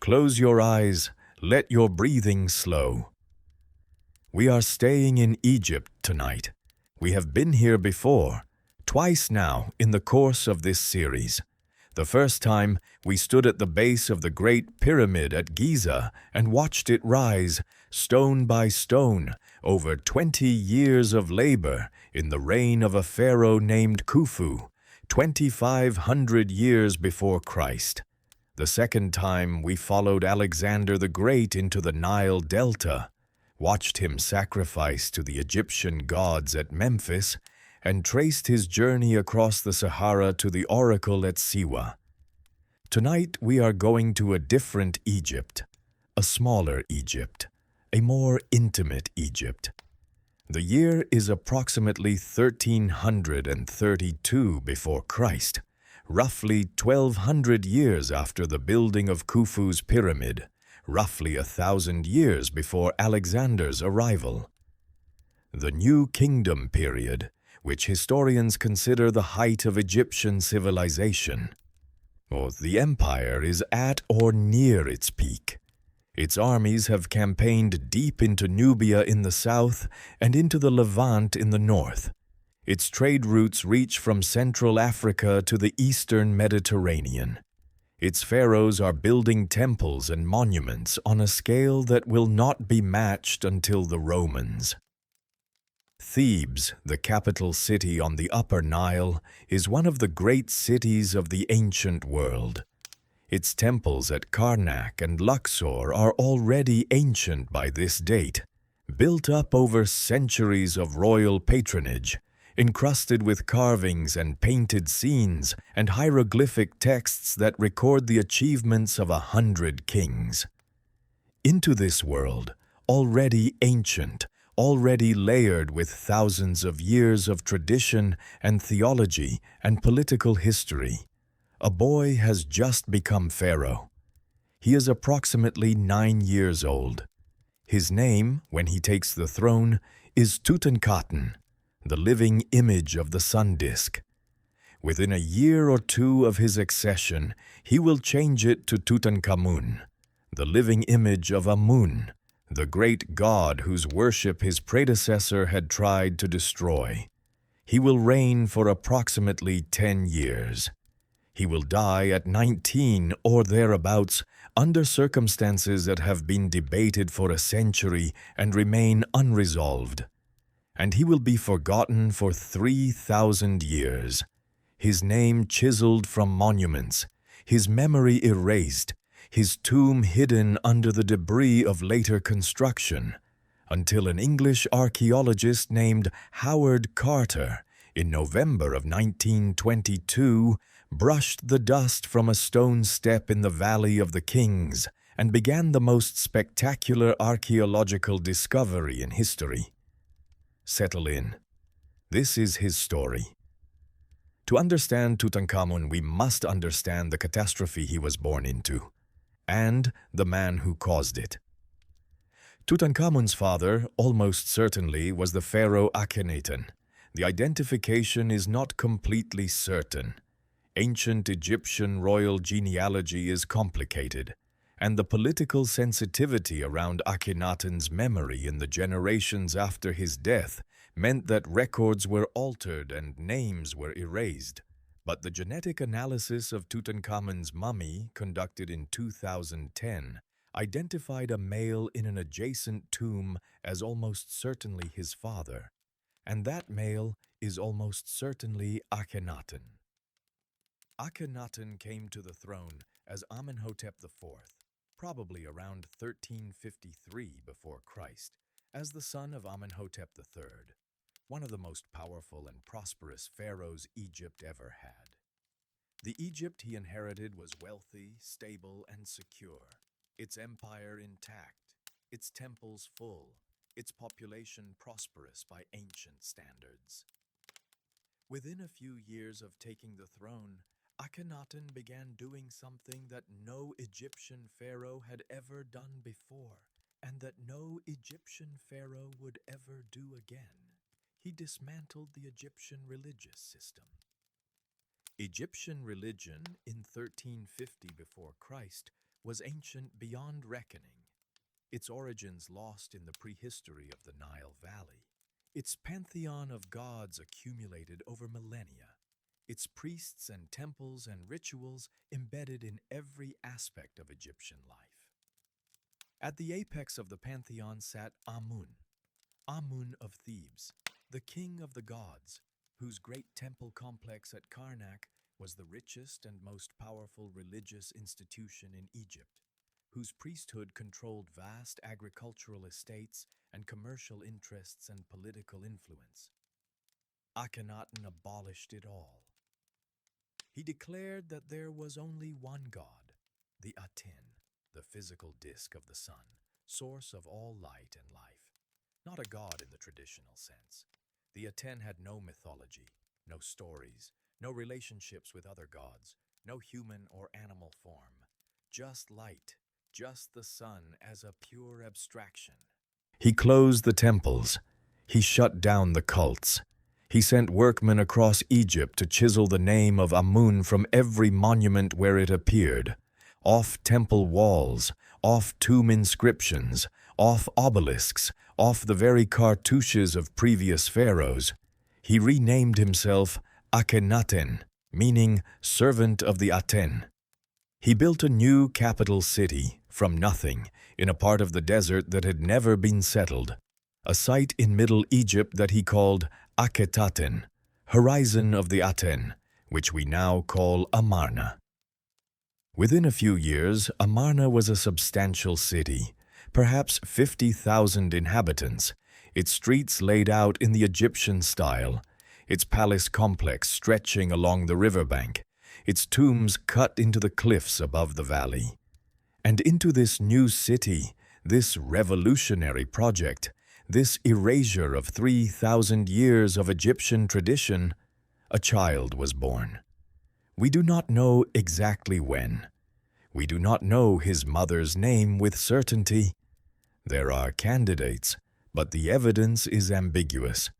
Close your eyes, let your breathing slow. We are staying in Egypt tonight. We have been here before, twice now in the course of this series. The first time, we stood at the base of the Great Pyramid at Giza and watched it rise, stone by stone, over 20 years of labor in the reign of a pharaoh named Khufu, 2,500 years before Christ. The second time, we followed Alexander the Great into the Nile Delta, watched him sacrifice to the Egyptian gods at Memphis, and traced his journey across the Sahara to the oracle at Siwa. Tonight we are going to a different Egypt, a smaller Egypt, a more intimate Egypt. The year is approximately 1332 before Christ, roughly 1,200 years after the building of Khufu's pyramid, roughly 1,000 years before Alexander's arrival. The New Kingdom period, which historians consider the height of Egyptian civilization. The empire is at or near its peak. Its armies have campaigned deep into Nubia in the south and into the Levant in the north. Its trade routes reach from Central Africa to the eastern Mediterranean. Its pharaohs are building temples and monuments on a scale that will not be matched until the Romans. Thebes, the capital city on the Upper Nile, is one of the great cities of the ancient world. Its temples at Karnak and Luxor are already ancient by this date, built up over centuries of royal patronage, encrusted with carvings and painted scenes and hieroglyphic texts that record the achievements of 100 kings. Into this world, already ancient, already layered with thousands of years of tradition and theology and political history, a boy has just become pharaoh. He is approximately 9 years old. His name, when he takes the throne, is Tutankhaten, the living image of the sun disk. Within a year or two of his accession, he will change it to Tutankhamun, the living image of Amun, the great god whose worship his predecessor had tried to destroy. He will reign for approximately 10 years. He will die at 19 or thereabouts under circumstances that have been debated for a century and remain unresolved. And he will be forgotten for 3,000 years, his name chiseled from monuments, his memory erased, his tomb hidden under the debris of later construction, until an English archaeologist named Howard Carter, in November of 1922, brushed the dust from a stone step in the Valley of the Kings and began the most spectacular archaeological discovery in history. Settle in. This is his story. To understand Tutankhamun, we must understand the catastrophe he was born into, and the man who caused it. Tutankhamun's father, almost certainly, was the pharaoh Akhenaten. The identification is not completely certain. Ancient Egyptian royal genealogy is complicated, and the political sensitivity around Akhenaten's memory in the generations after his death meant that records were altered and names were erased. But the genetic analysis of Tutankhamun's mummy, conducted in 2010, identified a male in an adjacent tomb as almost certainly his father, and that male is almost certainly Akhenaten. Akhenaten came to the throne as Amenhotep IV, probably around 1353 before Christ, as the son of Amenhotep III, one of the most powerful and prosperous pharaohs Egypt ever had. The Egypt he inherited was wealthy, stable, and secure, its empire intact, its temples full, its population prosperous by ancient standards. Within a few years of taking the throne, Akhenaten began doing something that no Egyptian pharaoh had ever done before, and that no Egyptian pharaoh would ever do again. He dismantled the Egyptian religious system. Egyptian religion in 1350 before Christ was ancient beyond reckoning, its origins lost in the prehistory of the Nile Valley, its pantheon of gods accumulated over millennia, its priests and temples and rituals embedded in every aspect of Egyptian life. At the apex of the pantheon sat Amun, Amun of Thebes, the king of the gods, whose great temple complex at Karnak was the richest and most powerful religious institution in Egypt, whose priesthood controlled vast agricultural estates and commercial interests and political influence. Akhenaten abolished it all. He declared that there was only one god, the Aten, the physical disk of the sun, source of all light and life. Not a god in the traditional sense. The Aten had no mythology, no stories, no relationships with other gods, no human or animal form, just light, just the sun as a pure abstraction. He closed the temples. He shut down the cults. He sent workmen across Egypt to chisel the name of Amun from every monument where it appeared, off temple walls, off tomb inscriptions, off obelisks, off the very cartouches of previous pharaohs. He renamed himself Akhenaten, meaning servant of the Aten. He built a new capital city from nothing in a part of the desert that had never been settled, a site in Middle Egypt that he called Akhenaten, horizon of the Aten, which we now call Amarna. Within a few years, Amarna was a substantial city, perhaps 50,000 inhabitants, its streets laid out in the Egyptian style, its palace complex stretching along the riverbank, its tombs cut into the cliffs above the valley. And into this new city, this revolutionary project, this erasure of 3,000 years of Egyptian tradition, a child was born. We do not know exactly when. We do not know his mother's name with certainty. There are candidates, but the evidence is ambiguous.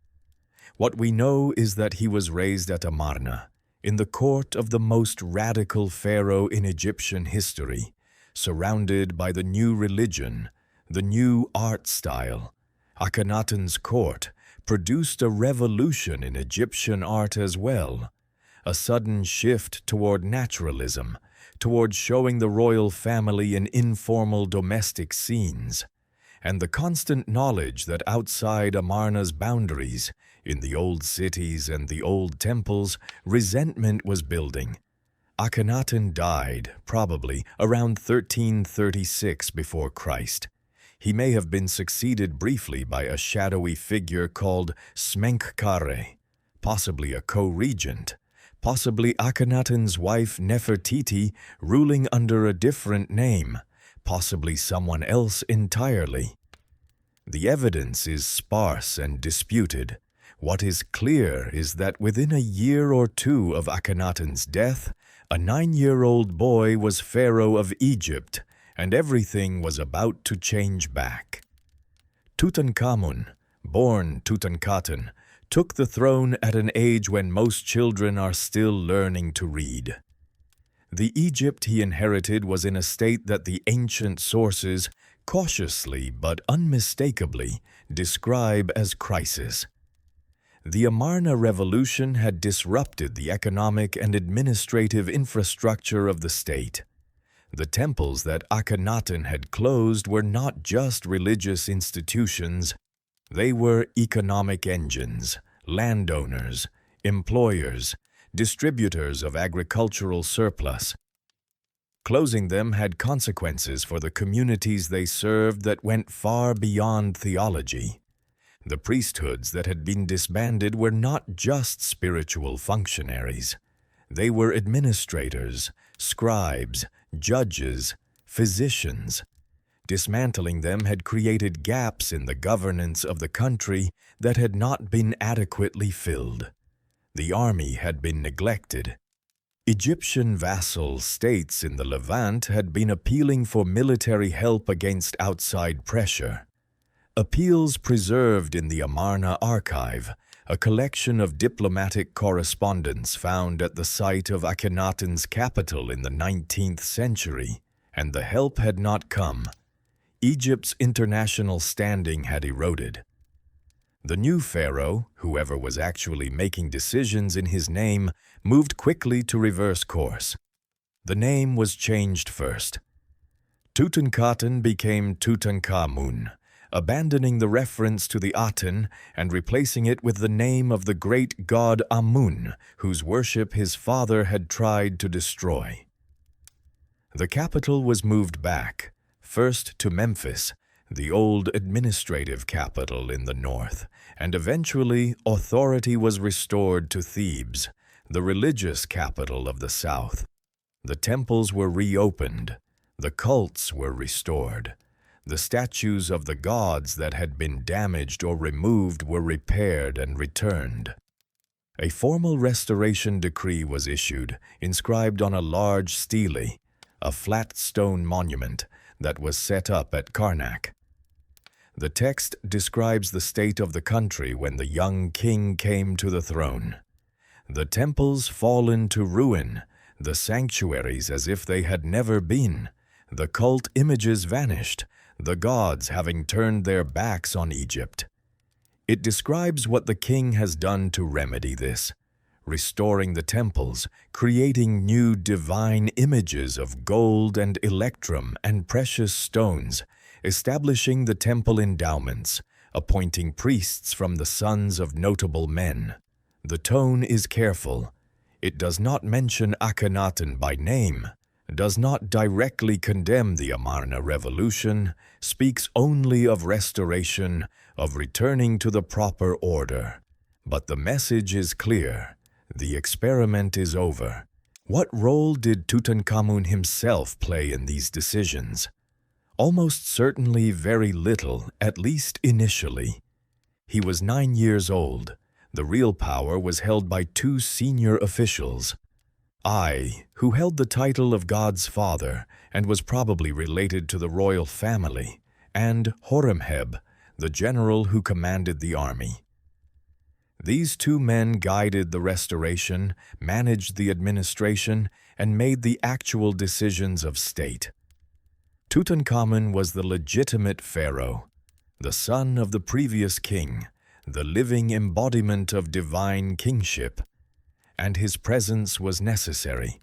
What we know is that he was raised at Amarna, in the court of the most radical pharaoh in Egyptian history, surrounded by the new religion, the new art style. Akhenaten's court produced a revolution in Egyptian art as well, a sudden shift toward naturalism, toward showing the royal family in informal domestic scenes, and the constant knowledge that outside Amarna's boundaries, in the old cities and the old temples, resentment was building. Akhenaten died, probably, around 1336 before Christ. He may have been succeeded briefly by a shadowy figure called Smenkhkare, possibly a co-regent, possibly Akhenaten's wife Nefertiti ruling under a different name, possibly someone else entirely. The evidence is sparse and disputed. What is clear is that within a year or two of Akhenaten's death, a 9-year-old boy was pharaoh of Egypt, and everything was about to change back. Tutankhamun, born Tutankhaten, took the throne at an age when most children are still learning to read. The Egypt he inherited was in a state that the ancient sources, cautiously but unmistakably, describe as crisis. The Amarna Revolution had disrupted the economic and administrative infrastructure of the state. The temples that Akhenaten had closed were not just religious institutions. They were economic engines, landowners, employers, distributors of agricultural surplus. Closing them had consequences for the communities they served that went far beyond theology. The priesthoods that had been disbanded were not just spiritual functionaries. They were administrators, scribes, judges, physicians. Dismantling them had created gaps in the governance of the country that had not been adequately filled. The army had been neglected. Egyptian vassal states in the Levant had been appealing for military help against outside pressure. Appeals preserved in the Amarna Archive, a collection of diplomatic correspondence found at the site of Akhenaten's capital in the 19th century, and the help had not come. Egypt's international standing had eroded. The new pharaoh, whoever was actually making decisions in his name, moved quickly to reverse course. The name was changed first. Tutankhaten became Tutankhamun, abandoning the reference to the Aten and replacing it with the name of the great god Amun, whose worship his father had tried to destroy. The capital was moved back, first to Memphis, the old administrative capital in the north, and eventually authority was restored to Thebes, the religious capital of the south. The temples were reopened, the cults were restored, the statues of the gods that had been damaged or removed were repaired and returned. A formal restoration decree was issued, inscribed on a large stele, a flat stone monument that was set up at Karnak. The text describes the state of the country when the young king came to the throne. The temples fallen to ruin, the sanctuaries as if they had never been, the cult images vanished, the gods having turned their backs on Egypt. It describes what the king has done to remedy this, restoring the temples, creating new divine images of gold and electrum and precious stones, establishing the temple endowments, appointing priests from the sons of notable men. The tone is careful. It does not mention Akhenaten by name, does not directly condemn the Amarna revolution, speaks only of restoration, of returning to the proper order. But the message is clear. The experiment is over. What role did Tutankhamun himself play in these decisions? Almost certainly very little, at least initially. He was 9 years old. The real power was held by two senior officials. I, who held the title of God's father and was probably related to the royal family, and Horemheb, the general who commanded the army. These two men guided the restoration, managed the administration, and made the actual decisions of state. Tutankhamun was the legitimate pharaoh, the son of the previous king, the living embodiment of divine kingship, and his presence was necessary.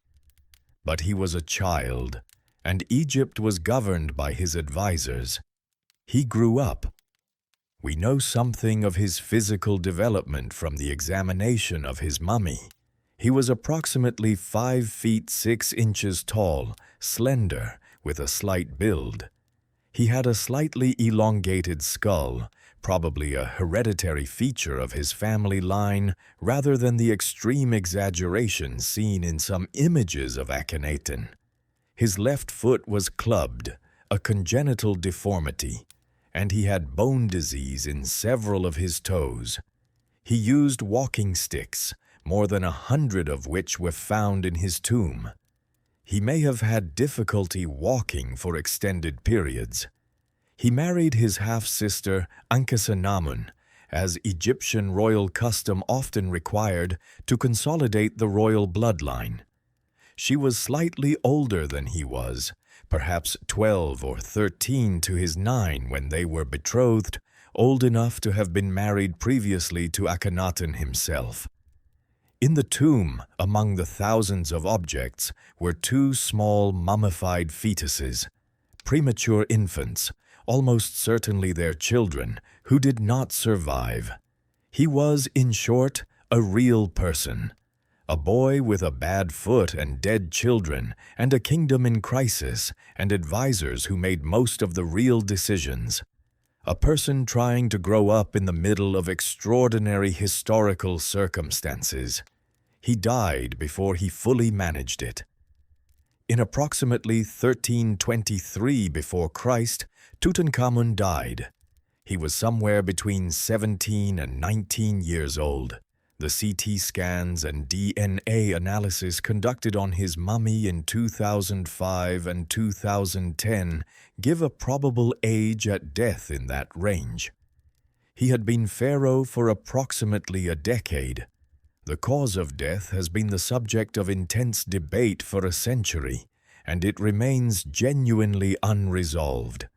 But he was a child, and Egypt was governed by his advisors. He grew up. We know something of his physical development from the examination of his mummy. He was approximately 5 feet 6 inches tall, slender, with a slight build. He had a slightly elongated skull, probably a hereditary feature of his family line rather than the extreme exaggeration seen in some images of Akhenaten. His left foot was clubbed, a congenital deformity, and he had bone disease in several of his toes. He used walking sticks, more than 100 of which were found in his tomb. He may have had difficulty walking for extended periods. He married his half-sister Akhenaten, as Egyptian royal custom often required to consolidate the royal bloodline. She was slightly older than he was, perhaps 12 or 13 to his 9 when they were betrothed, old enough to have been married previously to Akhenaten himself. In the tomb, among the thousands of objects, were 2 small mummified fetuses, premature infants, almost certainly their children, who did not survive. He was, in short, a real person, a boy with a bad foot and dead children, and a kingdom in crisis, and advisors who made most of the real decisions. A person trying to grow up in the middle of extraordinary historical circumstances. He died before he fully managed it. In approximately 1323 before Christ, Tutankhamun died. He was somewhere between 17 and 19 years old. The CT scans and DNA analysis conducted on his mummy in 2005 and 2010 give a probable age at death in that range. He had been pharaoh for approximately a decade. The cause of death has been the subject of intense debate for a century, and it remains genuinely unresolved.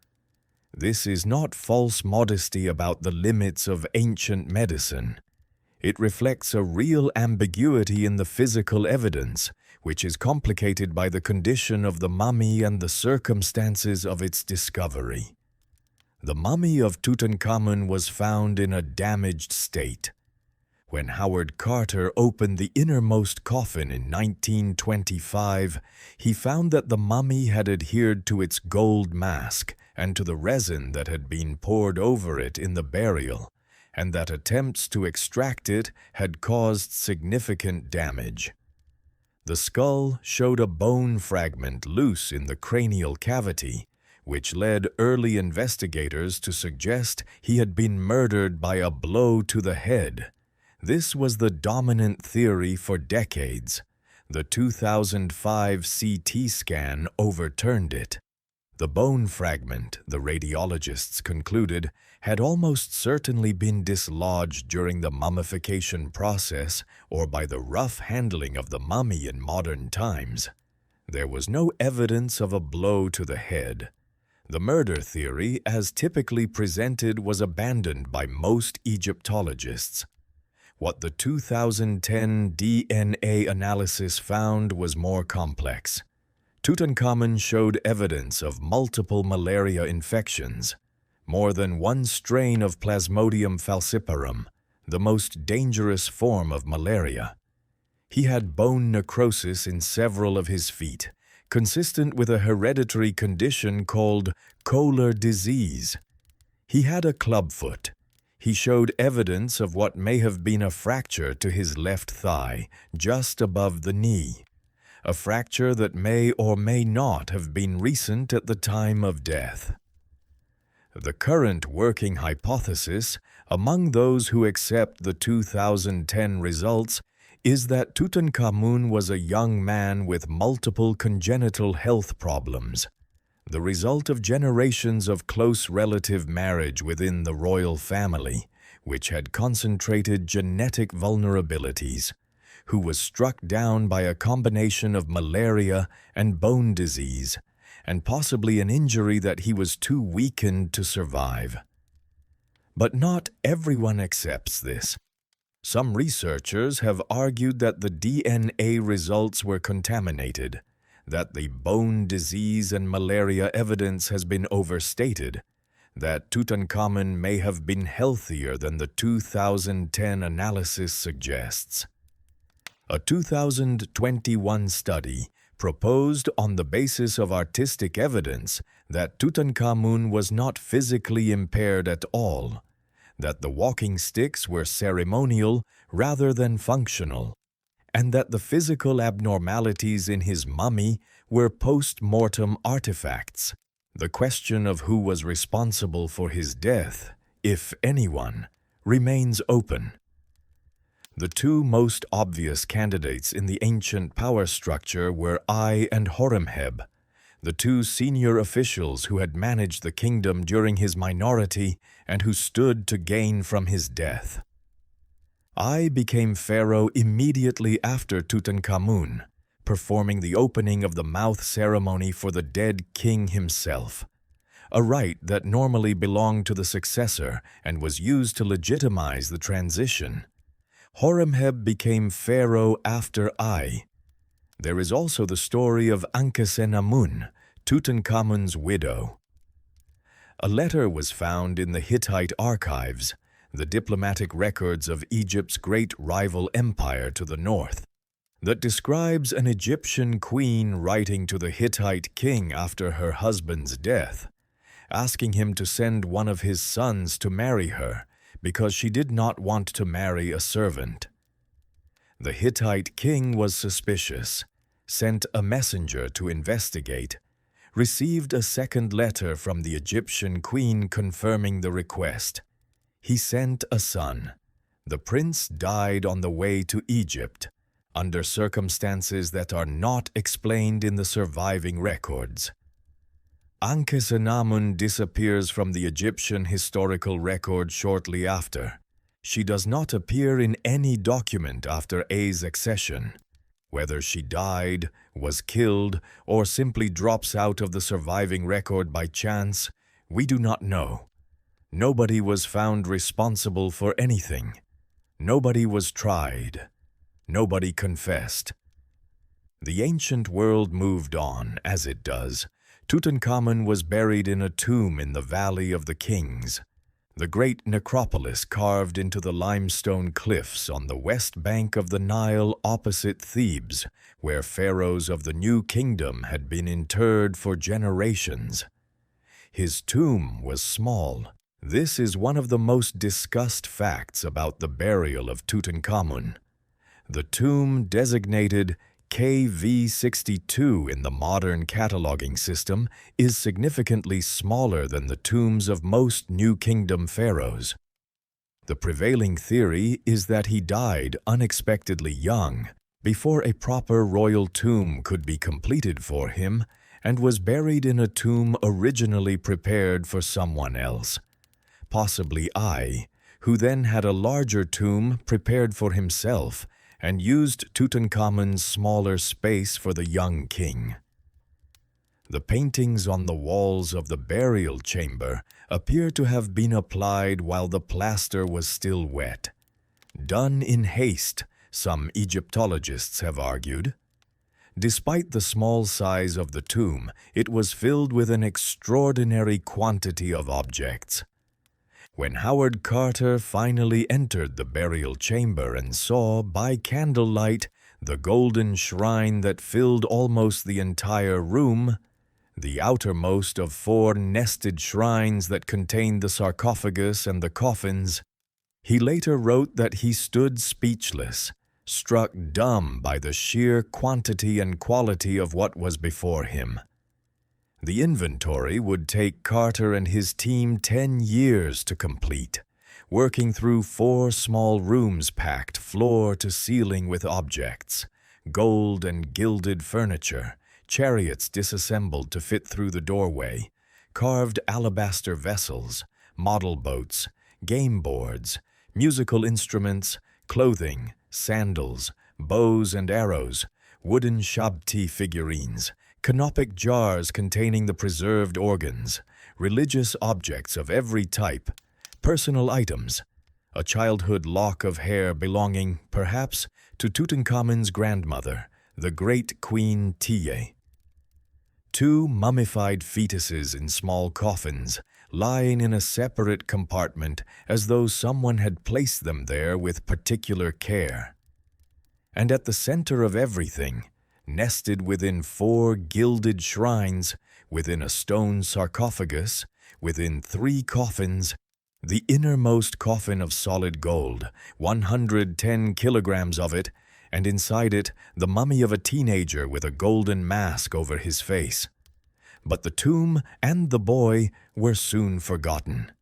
This is not false modesty about the limits of ancient medicine. It reflects a real ambiguity in the physical evidence, which is complicated by the condition of the mummy and the circumstances of its discovery. The mummy of Tutankhamun was found in a damaged state. When Howard Carter opened the innermost coffin in 1925, he found that the mummy had adhered to its gold mask and to the resin that had been poured over it in the burial, and that attempts to extract it had caused significant damage. The skull showed a bone fragment loose in the cranial cavity, which led early investigators to suggest he had been murdered by a blow to the head. This was the dominant theory for decades. The 2005 CT scan overturned it. The bone fragment, the radiologists concluded, had almost certainly been dislodged during the mummification process or by the rough handling of the mummy in modern times. There was no evidence of a blow to the head. The murder theory, as typically presented, was abandoned by most Egyptologists. What the 2010 DNA analysis found was more complex. Tutankhamun showed evidence of multiple malaria infections, more than one strain of Plasmodium falciparum, the most dangerous form of malaria. He had bone necrosis in several of his feet, consistent with a hereditary condition called Koehler disease. He had a clubfoot. He showed evidence of what may have been a fracture to his left thigh, just above the knee, a fracture that may or may not have been recent at the time of death. The current working hypothesis, among those who accept the 2010 results, is that Tutankhamun was a young man with multiple congenital health problems, the result of generations of close relative marriage within the royal family, which had concentrated genetic vulnerabilities, who was struck down by a combination of malaria and bone disease, and possibly an injury that he was too weakened to survive. But not everyone accepts this. Some researchers have argued that the DNA results were contaminated, that the bone disease and malaria evidence has been overstated, that Tutankhamun may have been healthier than the 2010 analysis suggests. A 2021 study proposed on the basis of artistic evidence that Tutankhamun was not physically impaired at all, that the walking sticks were ceremonial rather than functional, and that the physical abnormalities in his mummy were post-mortem artifacts. The question of who was responsible for his death, if anyone, remains open. The two most obvious candidates in the ancient power structure were Ai and Horemheb, the two senior officials who had managed the kingdom during his minority and who stood to gain from his death. Ai became pharaoh immediately after Tutankhamun, performing the opening of the mouth ceremony for the dead king himself, a rite that normally belonged to the successor and was used to legitimize the transition. Horemheb became pharaoh after Ai. There is also the story of Akhenaten, Tutankhamun's widow. A letter was found in the Hittite archives, the diplomatic records of Egypt's great rival empire to the north, that describes an Egyptian queen writing to the Hittite king after her husband's death, asking him to send one of his sons to marry her because she did not want to marry a servant. The Hittite king was suspicious, sent a messenger to investigate, received a second letter from the Egyptian queen confirming the request. He sent a son. The prince died on the way to Egypt, under circumstances that are not explained in the surviving records. Akhenaten disappears from the Egyptian historical record shortly after. She does not appear in any document after Ai's accession. Whether she died, was killed, or simply drops out of the surviving record by chance, we do not know. Nobody was found responsible for anything. Nobody was tried. Nobody confessed. The ancient world moved on, as it does. Tutankhamun was buried in a tomb in the Valley of the Kings, the great necropolis carved into the limestone cliffs on the west bank of the Nile opposite Thebes, where pharaohs of the New Kingdom had been interred for generations. His tomb was small. This is one of the most discussed facts about the burial of Tutankhamun. The tomb designated KV62 in the modern cataloging system is significantly smaller than the tombs of most New Kingdom pharaohs. The prevailing theory is that he died unexpectedly young, before a proper royal tomb could be completed for him, and was buried in a tomb originally prepared for someone else, possibly I, who then had a larger tomb prepared for himself and used Tutankhamun's smaller space for the young king. The paintings on the walls of the burial chamber appear to have been applied while the plaster was still wet. Done in haste, some Egyptologists have argued. Despite the small size of the tomb, it was filled with an extraordinary quantity of objects. When Howard Carter finally entered the burial chamber and saw, by candlelight, the golden shrine that filled almost the entire room, the outermost of 4 nested shrines that contained the sarcophagus and the coffins, he later wrote that he stood speechless, struck dumb by the sheer quantity and quality of what was before him. The inventory would take Carter and his team 10 years to complete, working through 4 small rooms packed floor to ceiling with objects, gold and gilded furniture, chariots disassembled to fit through the doorway, carved alabaster vessels, model boats, game boards, musical instruments, clothing, sandals, bows and arrows, wooden shabti figurines, canopic jars containing the preserved organs, religious objects of every type, personal items, a childhood lock of hair belonging, perhaps, to Tutankhamun's grandmother, the great Queen Tiye. 2 mummified fetuses in small coffins, lying in a separate compartment as though someone had placed them there with particular care. And at the center of everything, nested within 4 gilded shrines, within a stone sarcophagus, within 3 coffins, the innermost coffin of solid gold, 110 kilograms of it, and inside it the mummy of a teenager with a golden mask over his face. But the tomb and the boy were soon forgotten.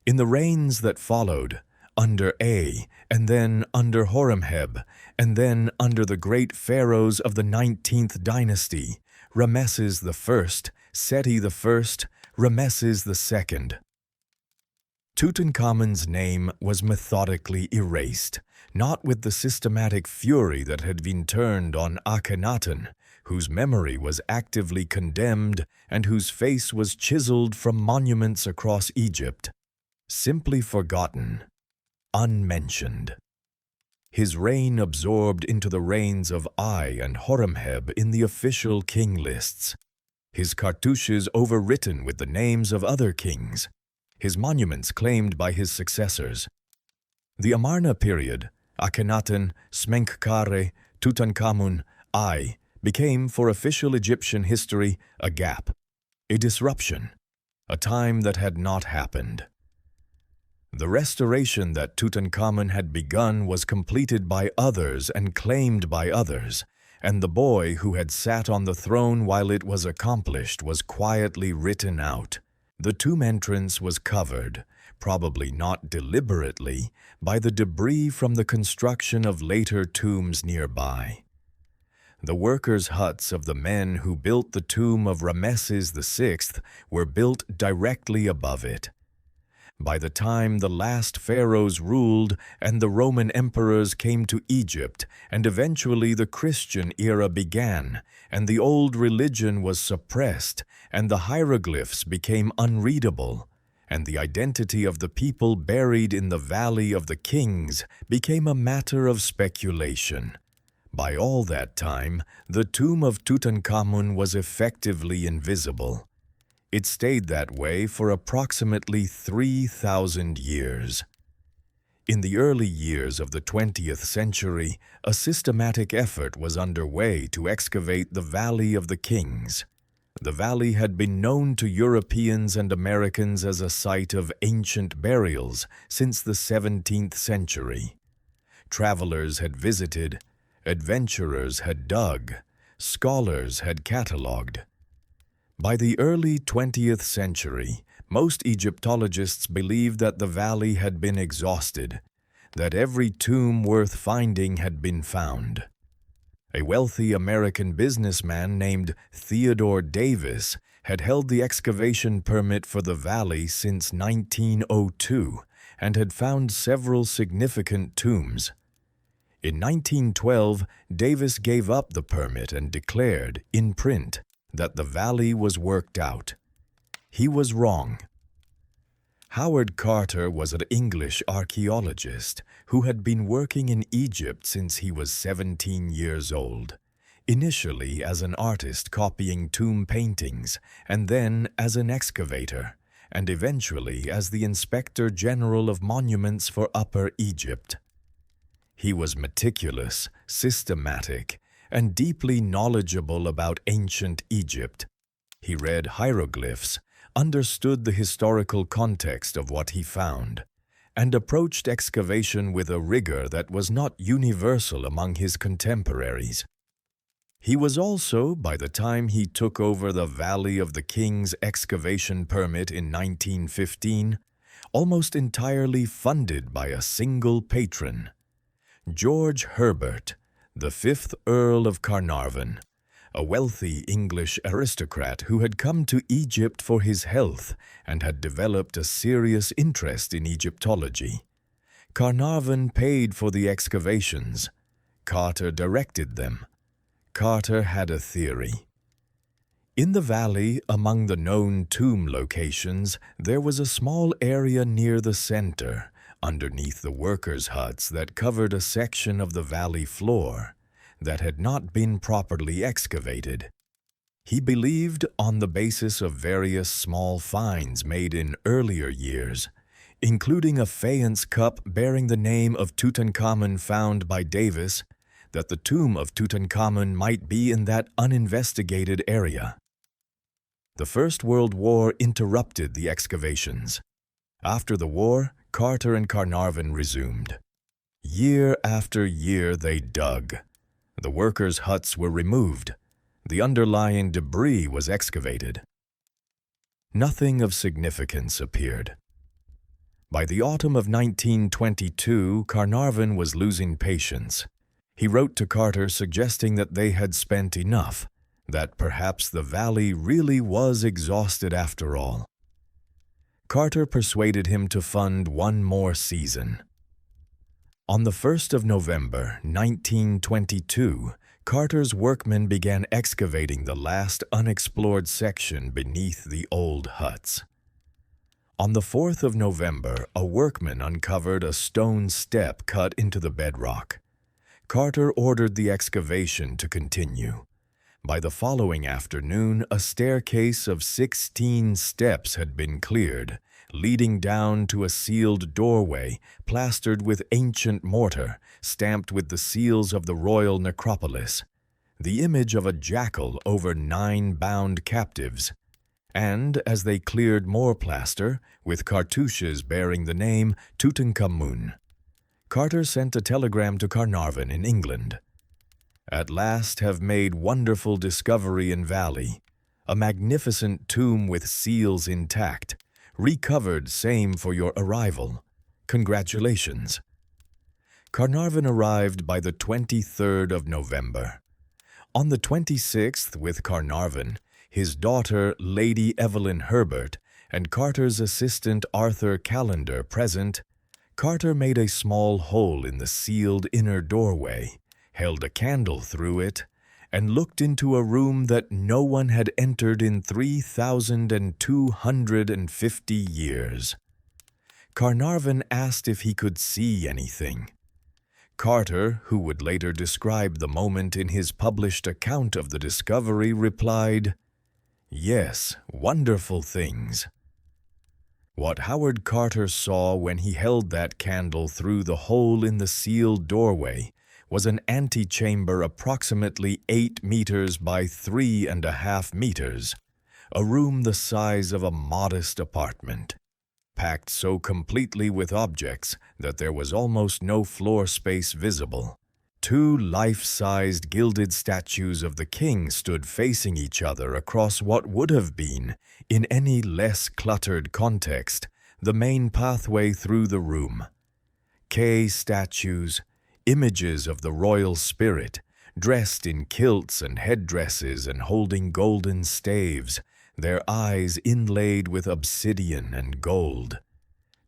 In the reigns that followed, under A, and then under Horemheb, and then under the great pharaohs of the 19th dynasty, Rameses I, Seti I, Rameses II. Tutankhamun's name was methodically erased, not with the systematic fury that had been turned on Akhenaten, whose memory was actively condemned and whose face was chiseled from monuments across Egypt. Simply forgotten, unmentioned. His reign absorbed into the reigns of Ai and Horemheb in the official king lists. His cartouches overwritten with the names of other kings. His monuments claimed by his successors. The Amarna period, Akhenaten, Smenkhkare, Tutankhamun, Ai, became for official Egyptian history a gap, a disruption, a time that had not happened. The restoration that Tutankhamun had begun was completed by others and claimed by others, and the boy who had sat on the throne while it was accomplished was quietly written out. The tomb entrance was covered, probably not deliberately, by the debris from the construction of later tombs nearby. The workers' huts of the men who built the tomb of Rameses VI were built directly above it. By the time the last pharaohs ruled and the Roman emperors came to Egypt, and eventually the Christian era began, and the old religion was suppressed, and the hieroglyphs became unreadable, and the identity of the people buried in the Valley of the Kings became a matter of speculation. By all that time, the tomb of Tutankhamun was effectively invisible. It stayed that way for approximately 3,000 years. In the early years of the 20th century, a systematic effort was underway to excavate the Valley of the Kings. The valley had been known to Europeans and Americans as a site of ancient burials since the 17th century. Travelers had visited, adventurers had dug, scholars had catalogued. By the early 20th century, most Egyptologists believed that the valley had been exhausted, that every tomb worth finding had been found. A wealthy American businessman named Theodore Davis had held the excavation permit for the valley since 1902 and had found several significant tombs. In 1912, Davis gave up the permit and declared, in print, that the valley was worked out. He was wrong. Howard Carter was an English archaeologist who had been working in Egypt since he was 17 years old, initially as an artist copying tomb paintings, and then as an excavator, and eventually as the Inspector General of Monuments for Upper Egypt. He was meticulous, systematic, and deeply knowledgeable about ancient Egypt. He read hieroglyphs, understood the historical context of what he found, and approached excavation with a rigor that was not universal among his contemporaries. He was also, by the time he took over the Valley of the Kings excavation permit in 1915, almost entirely funded by a single patron, George Herbert, the 5th Earl of Carnarvon, a wealthy English aristocrat who had come to Egypt for his health and had developed a serious interest in Egyptology. Carnarvon paid for the excavations. Carter directed them. Carter had a theory. In the valley, among the known tomb locations, there was a small area near the center, underneath the workers' huts that covered a section of the valley floor, that had not been properly excavated. He believed, on the basis of various small finds made in earlier years, including a faience cup bearing the name of Tutankhamun found by Davis, that the tomb of Tutankhamun might be in that uninvestigated area. The First World War interrupted the excavations. After the war, Carter and Carnarvon resumed. Year after year they dug. The workers' huts were removed. The underlying debris was excavated. Nothing of significance appeared. By the autumn of 1922, Carnarvon was losing patience. He wrote to Carter suggesting that they had spent enough, that perhaps the valley really was exhausted after all. Carter persuaded him to fund one more season. On the 1st of November, 1922, Carter's workmen began excavating the last unexplored section beneath the old huts. On the 4th of November, a workman uncovered a stone step cut into the bedrock. Carter ordered the excavation to continue. By the following afternoon, a staircase of 16 steps had been cleared, leading down to a sealed doorway plastered with ancient mortar, stamped with the seals of the royal necropolis, the image of a jackal over 9 bound captives, and, as they cleared more plaster, with cartouches bearing the name Tutankhamun. Carter sent a telegram to Carnarvon in England. At last have made wonderful discovery in valley, a magnificent tomb with seals intact, recovered same for your arrival. Congratulations. Carnarvon arrived by the 23rd of November. On the 26th, with Carnarvon, his daughter, Lady Evelyn Herbert, and Carter's assistant Arthur Callender present, Carter made a small hole in the sealed inner doorway, held a candle through it, and looked into a room that no one had entered in 3,250 years. Carnarvon asked if he could see anything. Carter, who would later describe the moment in his published account of the discovery, replied, "Yes, wonderful things." What Howard Carter saw when he held that candle through the hole in the sealed doorway was an antechamber approximately 8 meters by 3.5 meters, a room the size of a modest apartment, packed so completely with objects that there was almost no floor space visible. 2 life-sized gilded statues of the king stood facing each other across what would have been, in any less cluttered context, the main pathway through the room. K statues, images of the royal spirit, dressed in kilts and headdresses and holding golden staves, their eyes inlaid with obsidian and gold.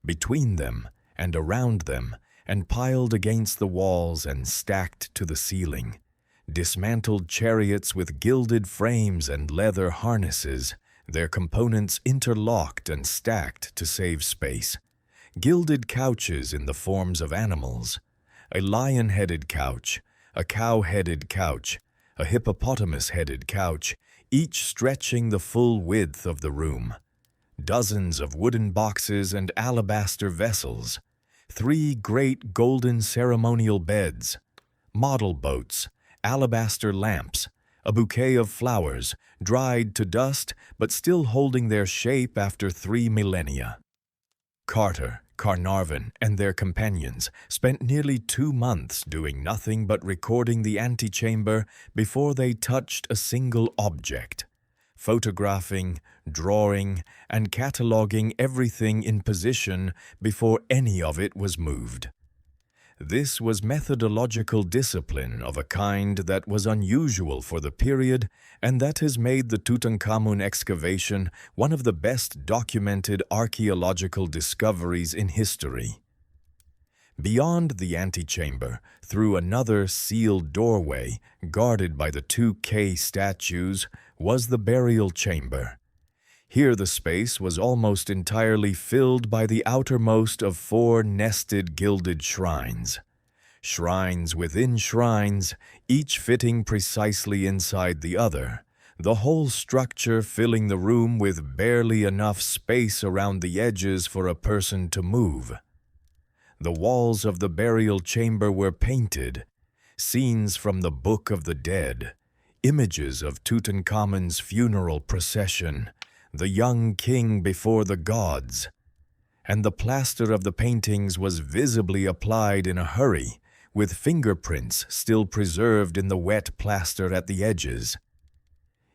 Between them and around them, and piled against the walls and stacked to the ceiling, dismantled chariots with gilded frames and leather harnesses, their components interlocked and stacked to save space, gilded couches in the forms of animals, a lion-headed couch, a cow-headed couch, a hippopotamus-headed couch, each stretching the full width of the room, dozens of wooden boxes and alabaster vessels, 3 great golden ceremonial beds, model boats, alabaster lamps, a bouquet of flowers, dried to dust but still holding their shape after 3 millennia. Carter, Carnarvon, and their companions spent nearly 2 months doing nothing but recording the antechamber before they touched a single object, photographing, drawing, and cataloging everything in position before any of it was moved. This was methodological discipline of a kind that was unusual for the period and that has made the Tutankhamun excavation one of the best documented archaeological discoveries in history. Beyond the antechamber, through another sealed doorway guarded by the 2 K statues, was the burial chamber. Here the space was almost entirely filled by the outermost of 4 nested gilded shrines. Shrines within shrines, each fitting precisely inside the other, the whole structure filling the room with barely enough space around the edges for a person to move. The walls of the burial chamber were painted, scenes from the Book of the Dead, images of Tutankhamun's funeral procession, the young king before the gods, and the plaster of the paintings was visibly applied in a hurry, with fingerprints still preserved in the wet plaster at the edges.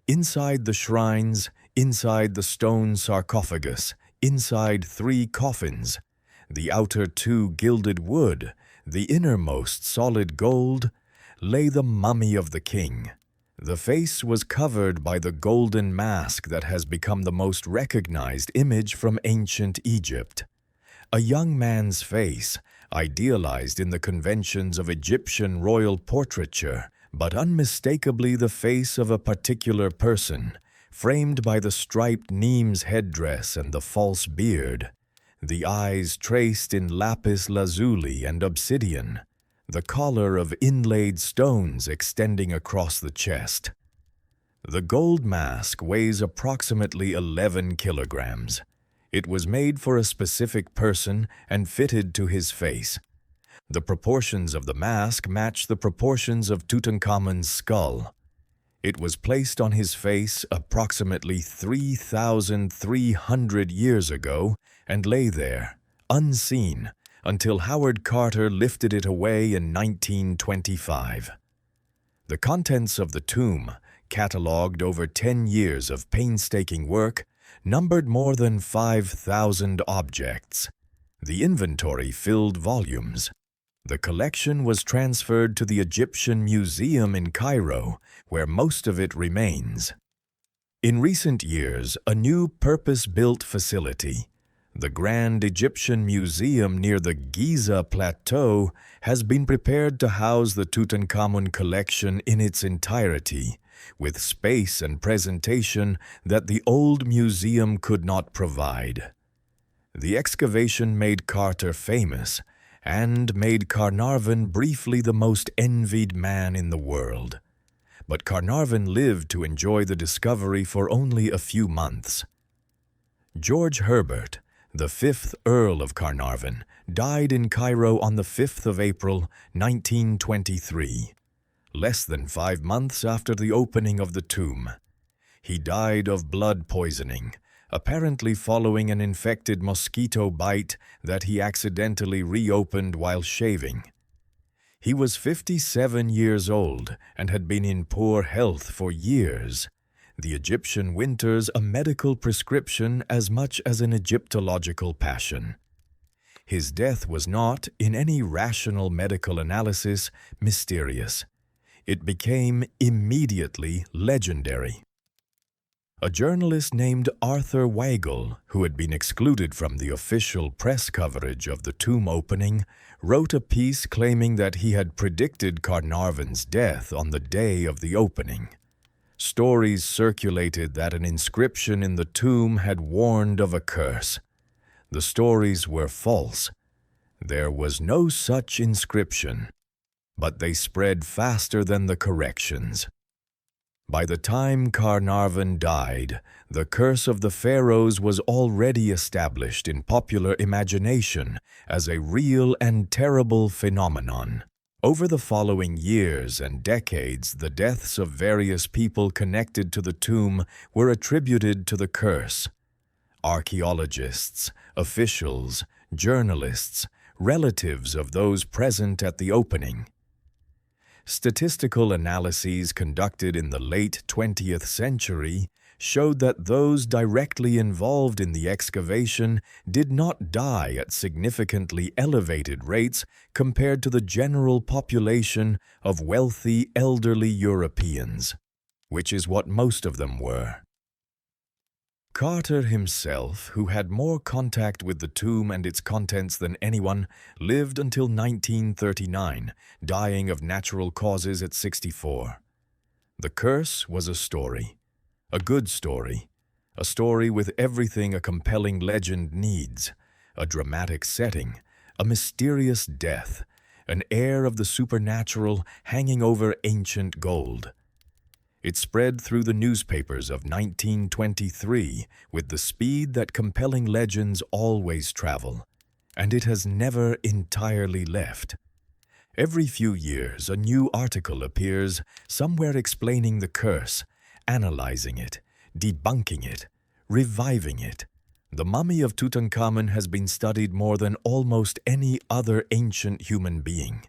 Inside the shrines, inside the stone sarcophagus, inside 3 coffins, the outer 2 gilded wood, the innermost solid gold, lay the mummy of the king. The face was covered by the golden mask that has become the most recognized image from ancient Egypt. A young man's face, idealized in the conventions of Egyptian royal portraiture, but unmistakably the face of a particular person, framed by the striped Nemes headdress and the false beard, the eyes traced in lapis lazuli and obsidian, the collar of inlaid stones extending across the chest. The gold mask weighs approximately 11 kilograms. It was made for a specific person and fitted to his face. The proportions of the mask match the proportions of Tutankhamun's skull. It was placed on his face approximately 3,300 years ago and lay there, unseen, until Howard Carter lifted it away in 1925. The contents of the tomb, catalogued over 10 years of painstaking work, numbered more than 5,000 objects. The inventory filled volumes. The collection was transferred to the Egyptian Museum in Cairo, where most of it remains. In recent years, a new purpose-built facility, the Grand Egyptian Museum near the Giza Plateau, has been prepared to house the Tutankhamun collection in its entirety, with space and presentation that the old museum could not provide. The excavation made Carter famous and made Carnarvon briefly the most envied man in the world. But Carnarvon lived to enjoy the discovery for only a few months. George Herbert, the 5th Earl of Carnarvon, died in Cairo on the 5th of April, 1923, less than 5 months after the opening of the tomb. He died of blood poisoning, apparently following an infected mosquito bite that he accidentally reopened while shaving. He was 57 years old and had been in poor health for years. The Egyptian winters a medical prescription as much as an Egyptological passion. His death was not, in any rational medical analysis, mysterious. It became immediately legendary. A journalist named Arthur Weigel, who had been excluded from the official press coverage of the tomb opening, wrote a piece claiming that he had predicted Carnarvon's death on the day of the opening. Stories circulated that an inscription in the tomb had warned of a curse. The stories were false. There was no such inscription, but they spread faster than the corrections. By the time Carnarvon died, the curse of the pharaohs was already established in popular imagination as a real and terrible phenomenon. Over the following years and decades, the deaths of various people connected to the tomb were attributed to the curse. Archaeologists, officials, journalists, relatives of those present at the opening. Statistical analyses conducted in the late 20th century showed that those directly involved in the excavation did not die at significantly elevated rates compared to the general population of wealthy elderly Europeans, which is what most of them were. Carter himself, who had more contact with the tomb and its contents than anyone, lived until 1939, dying of natural causes at 64. The curse was a story, a good story, a story with everything a compelling legend needs, a dramatic setting, a mysterious death, an air of the supernatural hanging over ancient gold. It spread through the newspapers of 1923 with the speed that compelling legends always travel, and it has never entirely left. Every few years, a new article appears, somewhere explaining the curse, analyzing it, debunking it, reviving it. The mummy of Tutankhamun has been studied more than almost any other ancient human being.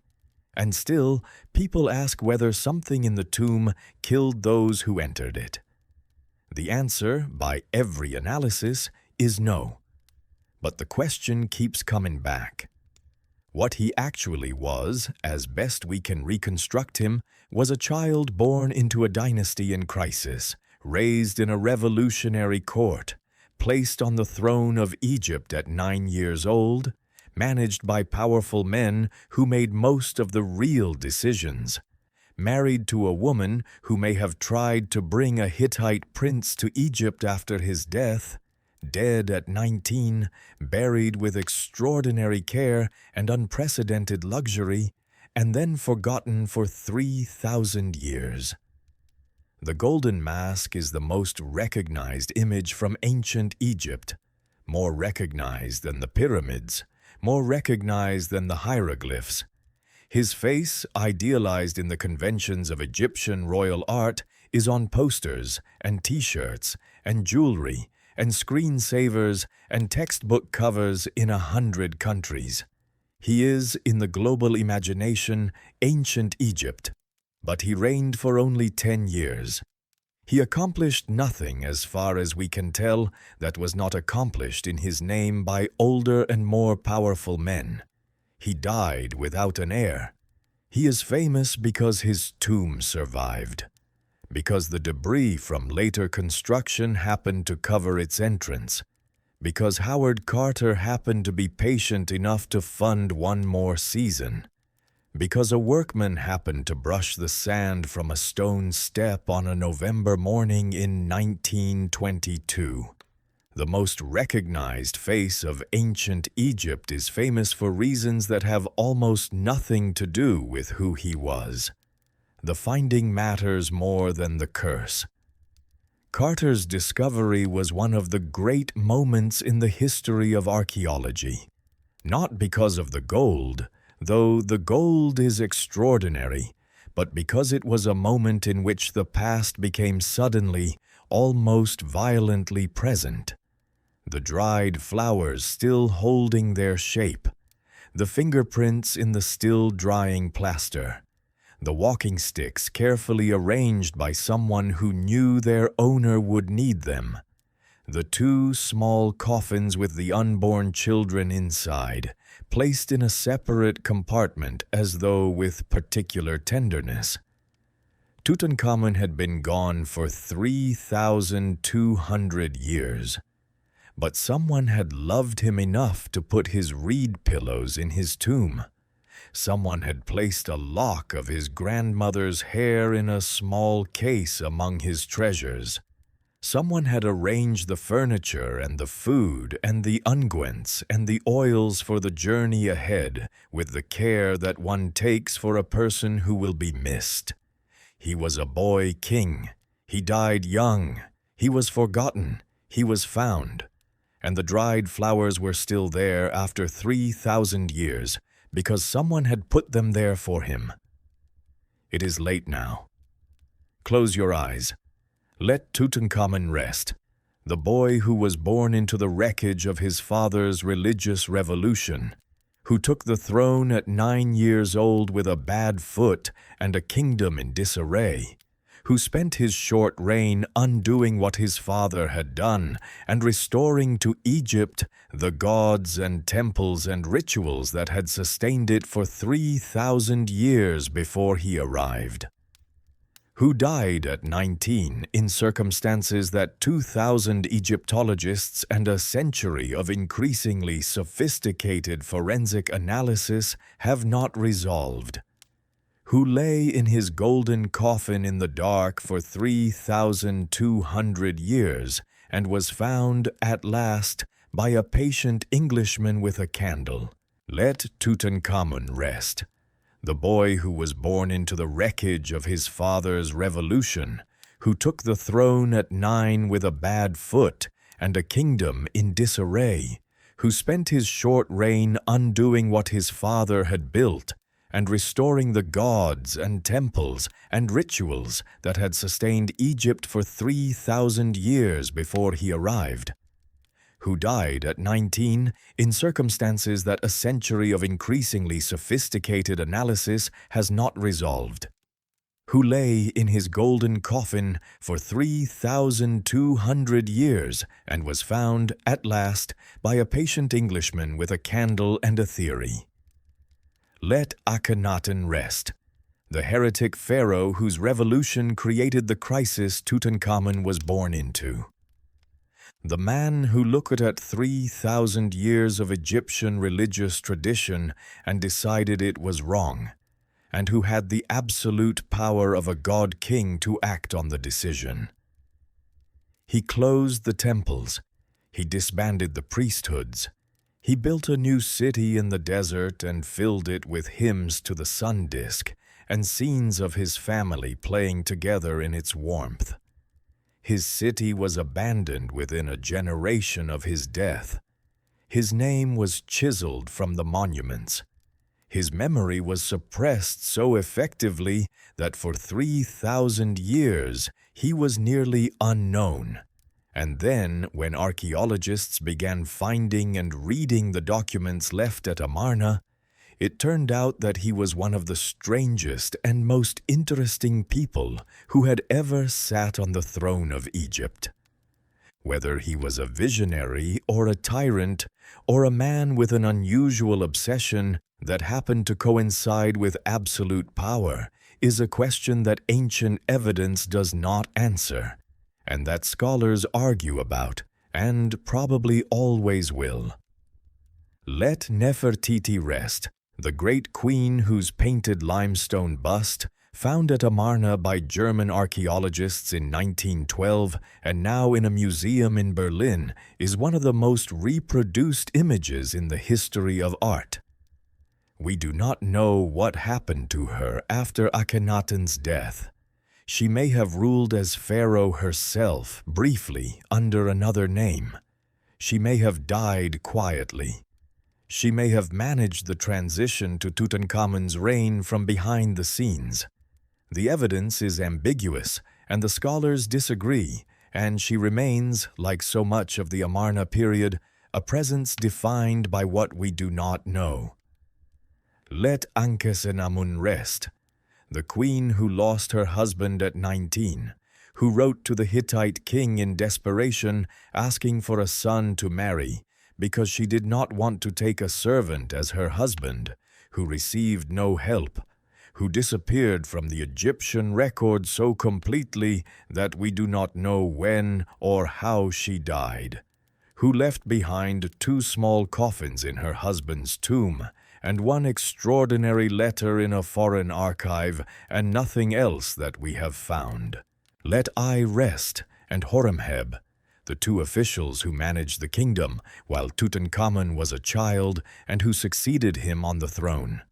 And still, people ask whether something in the tomb killed those who entered it. The answer, by every analysis, is no. But the question keeps coming back. What he actually was, as best we can reconstruct him, was a child born into a dynasty in crisis, raised in a revolutionary court, placed on the throne of Egypt at 9 years old, managed by powerful men who made most of the real decisions, married to a woman who may have tried to bring a Hittite prince to Egypt after his death, dead at 19, buried with extraordinary care and unprecedented luxury, and then forgotten for 3,000 years. The golden mask is the most recognized image from ancient Egypt, more recognized than the pyramids, more recognized than the hieroglyphs. His face, idealized in the conventions of Egyptian royal art, is on posters and T-shirts and jewelry and screensavers and textbook covers in 100 countries. He is, in the global imagination, ancient Egypt, but he reigned for only 10 years. He accomplished nothing, as far as we can tell, that was not accomplished in his name by older and more powerful men. He died without an heir. He is famous because his tomb survived. because the debris from later construction happened to cover its entrance, because Howard Carter happened to be patient enough to fund one more season, because a workman happened to brush the sand from a stone step on a November morning in 1922. The most recognized face of ancient Egypt is famous for reasons that have almost nothing to do with who he was. The finding matters more than the curse. Carter's discovery was one of the great moments in the history of archaeology, not because of the gold, though the gold is extraordinary, but because it was a moment in which the past became suddenly, almost violently present. The dried flowers still holding their shape, the fingerprints in the still drying plaster, the walking sticks carefully arranged by someone who knew their owner would need them, the two small coffins with the unborn children inside, placed in a separate compartment as though with particular tenderness. Tutankhamun had been gone for 3,200 years, but someone had loved him enough to put his reed pillows in his tomb. Someone had placed a lock of his grandmother's hair in a small case among his treasures. Someone had arranged the furniture and the food and the unguents and the oils for the journey ahead with the care that one takes for a person who will be missed. He was a boy king. He died young. He was forgotten. He was found. And the dried flowers were still there after 3,000 years because someone had put them there for him. It is late now. Close your eyes. Let Tutankhamun rest, the boy who was born into the wreckage of his father's religious revolution, who took the throne at 9 years old with a bad foot and a kingdom in disarray, who spent his short reign undoing what his father had done and restoring to Egypt the gods and temples and rituals that had sustained it for 3,000 years before he arrived, who died at 19 in circumstances that 2,000 Egyptologists and a century of increasingly sophisticated forensic analysis have not resolved, who lay in his golden coffin in the dark for 3,200 years and was found at last by a patient Englishman with a candle. Let Tutankhamun rest, the boy who was born into the wreckage of his father's revolution, who took the throne at 9 with a bad foot and a kingdom in disarray, who spent his short reign undoing what his father had built and restoring the gods and temples and rituals that had sustained Egypt for 3,000 years before he arrived, who died at 19 in circumstances that a century of increasingly sophisticated analysis has not resolved, who lay in his golden coffin for 3,200 years and was found at last by a patient Englishman with a candle and a theory. Let Akhenaten rest, the heretic pharaoh whose revolution created the crisis Tutankhamun was born into. The man who looked at 3,000 years of Egyptian religious tradition and decided it was wrong, and who had the absolute power of a god-king to act on the decision. He closed the temples. He disbanded the priesthoods. He built a new city in the desert and filled it with hymns to the sun disk and scenes of his family playing together in its warmth. His city was abandoned within a generation of his death. His name was chiseled from the monuments. His memory was suppressed so effectively that for 3,000 years he was nearly unknown. And then, when archaeologists began finding and reading the documents left at Amarna, it turned out that he was one of the strangest and most interesting people who had ever sat on the throne of Egypt. Whether he was a visionary or a tyrant or a man with an unusual obsession that happened to coincide with absolute power is a question that ancient evidence does not answer, and that scholars argue about, and probably always will. Let Nefertiti rest, the great queen whose painted limestone bust, found at Amarna by German archaeologists in 1912 and now in a museum in Berlin, is one of the most reproduced images in the history of art. We do not know what happened to her after Akhenaten's death. She may have ruled as Pharaoh herself, briefly, under another name. She may have died quietly. She may have managed the transition to Tutankhamun's reign from behind the scenes. The evidence is ambiguous, and the scholars disagree, and she remains, like so much of the Amarna period, a presence defined by what we do not know. Let Akhenaten rest, the queen who lost her husband at 19, who wrote to the Hittite king in desperation asking for a son to marry because she did not want to take a servant as her husband, who received no help, who disappeared from the Egyptian record so completely that we do not know when or how she died, who left behind 2 small coffins in her husband's tomb and 1 extraordinary letter in a foreign archive and nothing else that we have found. Let I rest and Horemheb, the 2 officials who managed the kingdom while Tutankhamun was a child and who succeeded him on the throne.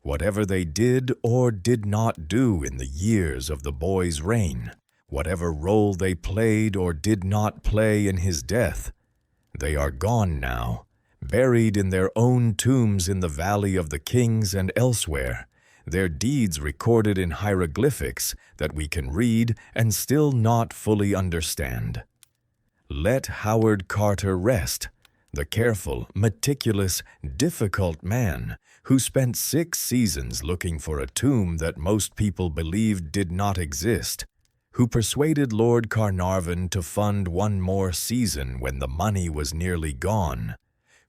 Whatever they did or did not do in the years of the boy's reign, whatever role they played or did not play in his death, they are gone now, buried in their own tombs in the Valley of the Kings and elsewhere, their deeds recorded in hieroglyphics that we can read and still not fully understand. Let Howard Carter rest, the careful, meticulous, difficult man who spent 6 seasons looking for a tomb that most people believed did not exist, who persuaded Lord Carnarvon to fund 1 more season when the money was nearly gone,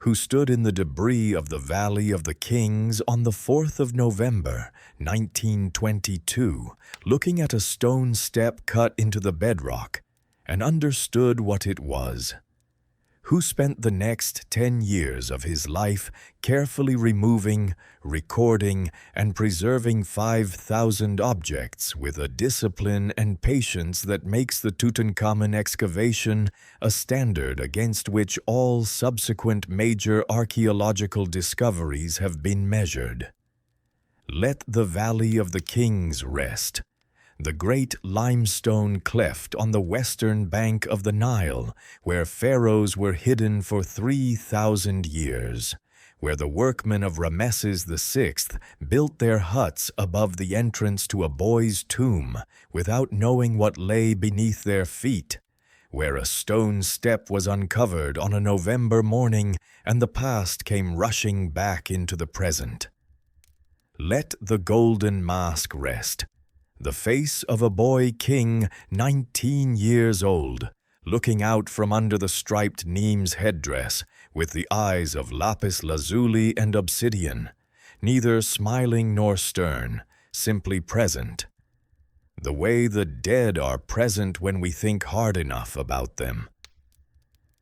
who stood in the debris of the Valley of the Kings on the 4th of November, 1922, looking at a stone step cut into the bedrock, and understood what it was, who spent the next 10 years of his life carefully removing, recording, and preserving 5,000 objects with a discipline and patience that makes the Tutankhamun excavation a standard against which all subsequent major archaeological discoveries have been measured. Let the Valley of the Kings rest, the great limestone cleft on the western bank of the Nile, where pharaohs were hidden for 3,000 years, where the workmen of Ramesses VI built their huts above the entrance to a boy's tomb without knowing what lay beneath their feet, where a stone step was uncovered on a November morning and the past came rushing back into the present. Let the golden mask rest, the face of a boy king 19 years old, looking out from under the striped Nemes headdress with the eyes of lapis lazuli and obsidian, neither smiling nor stern, simply present, the way the dead are present when we think hard enough about them.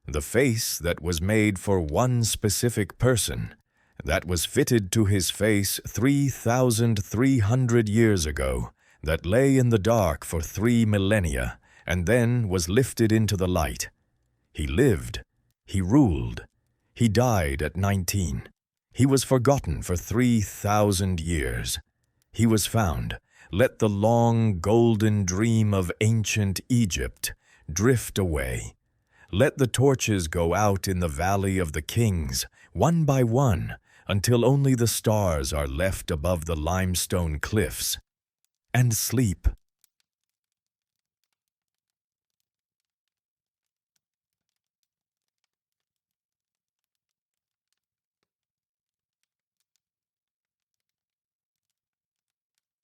The face that was made for 1 specific person, that was fitted to his face 3,300 years ago, that lay in the dark for 3 millennia, and then was lifted into the light. He lived. He ruled. He died at 19. He was forgotten for 3,000 years. He was found. Let the long golden dream of ancient Egypt drift away. Let the torches go out in the Valley of the Kings, 1 by 1, until only the stars are left above the limestone cliffs. And sleep.